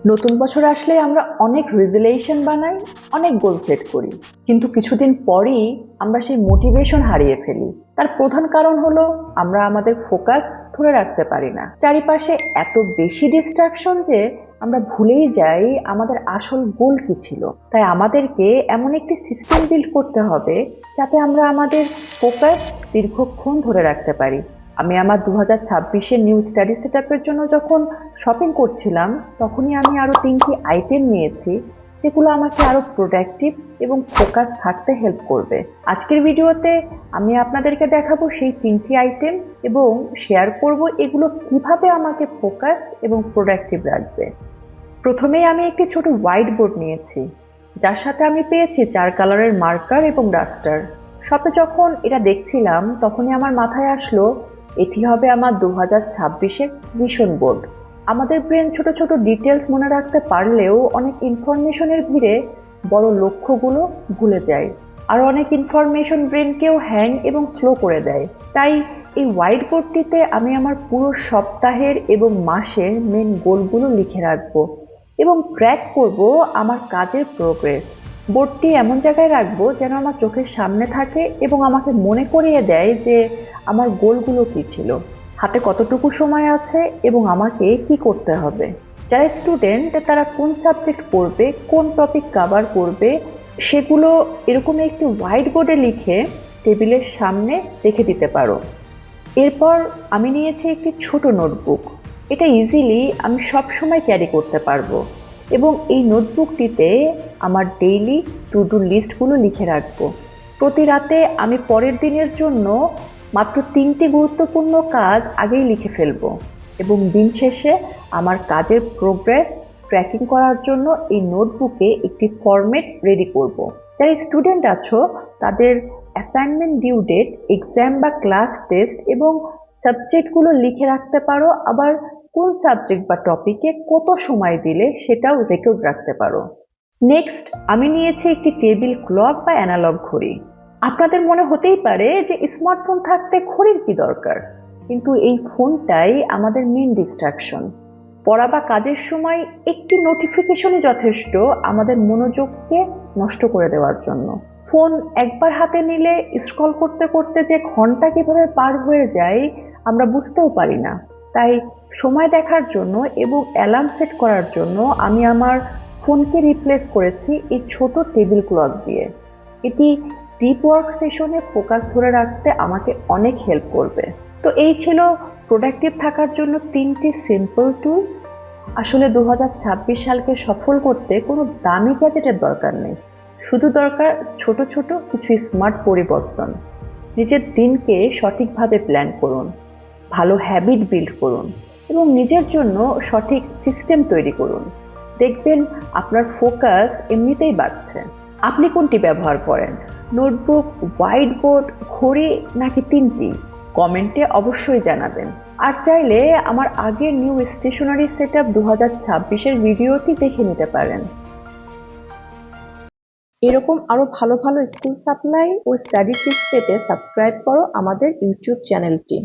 নতুন বছর আসলে আমরা অনেক রেজুলেশন বানাই, অনেক গোল সেট করি, কিন্তু কিছুদিন পরই আমরা সেই মোটিভেশন হারিয়ে ফেলি। তার প্রধান কারণ হলো আমরা আমাদের ফোকাস ধরে রাখতে পারি না। চারিপাশে এত বেশি ডিস্ট্রাকশন যে আমরা ভুলেই যাই আমাদের আসল গোল কি ছিল। তাই আমাদেরকে এমন একটি সিস্টেম বিল্ড করতে হবে যাতে আমরা আমাদের ফোকাস দীর্ঘক্ষণ ধরে রাখতে পারি। আমি আমার 2026-এর নিউ স্টাডি সেটআপের জন্য যখন শপিং করছিলাম, তখনই আমি আরো 3টি আইটেম নিয়েছি যেগুলো আমাকে আরো প্রোডাক্টিভ এবং ফোকাস থাকতে হেল্প করবে। আজকের ভিডিওতে আমি আপনাদেরকে দেখাবো সেই 3টি আইটেম এবং শেয়ার করব এগুলো কিভাবে আমাকে ফোকাস এবং প্রোডাক্টিভ রাখবে। প্রথমেই আমি একটি ছোট হোয়াইট বোর্ড নিয়েছি, যার সাথে আমি পেয়েছি 4 কালারের মার্কার এবং ডাস্টার। শপে যখন এটা দেখছিলাম তখনই আমার মাথায় আসলো এটি হবে আমার 2026-এর ভিশন বোর্ড। আমাদের ব্রেন ছোট ছোট ডিটেলস মনে রাখতে পারলেও অনেক ইনফরমেশনের ভিড়ে বড় লক্ষ্যগুলো ভুলে যায়। আর অনেক ইনফরমেশন ব্রেনকেও হ্যাং এবং স্লো করে দেয়। তাই এই হোয়াইট বোর্ডটিতে আমি আমার পুরো সপ্তাহের এবং মাসের মেন গোলগুলো লিখে রাখবো এবং ট্র্যাক করব আমার কাজের প্রোগ্রেস। বোর্ডটি এমন জায়গায় রাখবো যেন আমার চোখের সামনে থাকে এবং আমাকে মনে করিয়ে দেয় যে আমার গোলগুলো কি ছিল, হাতে কতটুকু সময় আছে এবং আমাকে কি করতে হবে। যারা স্টুডেন্ট তারা কোন সাবজেক্ট পড়বে, কোন টপিক কভার করবে, সেগুলো এরকম একটি হোয়াইট বোর্ডে লিখে টেবিলের সামনে রেখে দিতে পারো। এরপর আমি নিয়েছি একটি ছোট নোটবুক। এটা ইজিলি আমি সব সময় ক্যারি করতে পারবো এবং এই নোটবুকটিতে আমার ডেইলি টু ডু লিস্টগুলো লিখে রাখবো। প্রতি রাতে আমি পরের দিনের জন্য মাত্র 3টি গুরুত্বপূর্ণ কাজ আগেই লিখে ফেলবো এবং দিন শেষে আমার কাজের প্রোগ্রেস ট্র্যাকিং করার জন্য এই নোটবুকে একটি ফরম্যাট রেডি করব। যারা স্টুডেন্ট আছো তাদের অ্যাসাইনমেন্ট ডিউ ডেট, এক্সাম বা ক্লাস টেস্ট এবং সাবজেক্টগুলো লিখে রাখতে পারো। আবার কোন সাবজেক্ট বা টপিকে কত সময় দিলে সেটাও রেকর্ড রাখতে পারো। নেক্সট আমি নিয়েছি একটি টেবিল ক্লক বা অ্যানালগ ঘড়ি। আপনাদের মনে হতেই পারে যে স্মার্টফোন থাকতে ঘড়ির কি দরকার, কিন্তু এই ফোনটাই আমাদের মেন ডিস্ট্রাকশন। পড়া বা কাজের সময় একটি নোটিফিকেশনই যথেষ্ট আমাদের মনোযোগকে নষ্ট করে দেওয়ার জন্য। ফোন একবার হাতে নিলে স্ক্রল করতে করতে যে ঘন্টা কিভাবে পার হয়ে যায় আমরা বুঝতেও পারি না। তাই সময় দেখার জন্য এবং অ্যালার্ম সেট করার জন্য আমি আমার ফোনকে রিপ্লেস করেছি এই ছোট টেবিল ক্লক দিয়ে। এটি ডিপ ওয়ার্ক সেশনে ফোকাস ধরে রাখতে আমাকে অনেক হেল্প করবে। তো এই ছিল প্রোডাক্টিভ থাকার জন্য 3টি সিম্পল টুলস। আসলে 2026 সালকে সফল করতে কোনো দামি গ্যাজেটের দরকার নেই, শুধু দরকার ছোট ছোট কিছু স্মার্ট পরিবর্তন। নিজের দিনকে সঠিকভাবে প্ল্যান করুন, ভালো হ্যাবিট বিল্ড করুন এবং নিজের জন্য সঠিক সিস্টেম তৈরি করুন। দেখবেন আপনার ফোকাস এমনিতেই বাড়ছে। আপনি কোনটি ব্যবহার করেন, নোটবুক, হোয়াইট বোর্ড, ঘড়ি নাকি 3টি? কমেন্টে অবশ্যই জানাবেন। আর চাইলে আমার আগের নিউ স্টেশনারি সেটআপ 2026-এর ভিডিওটি দেখে নিতে পারেন। এরকম আরো ভালো ভালো স্কুল সাপ্লাই ও স্টাডি টিপস পেতে সাবস্ক্রাইব করো আমাদের ইউটিউব চ্যানেলটি।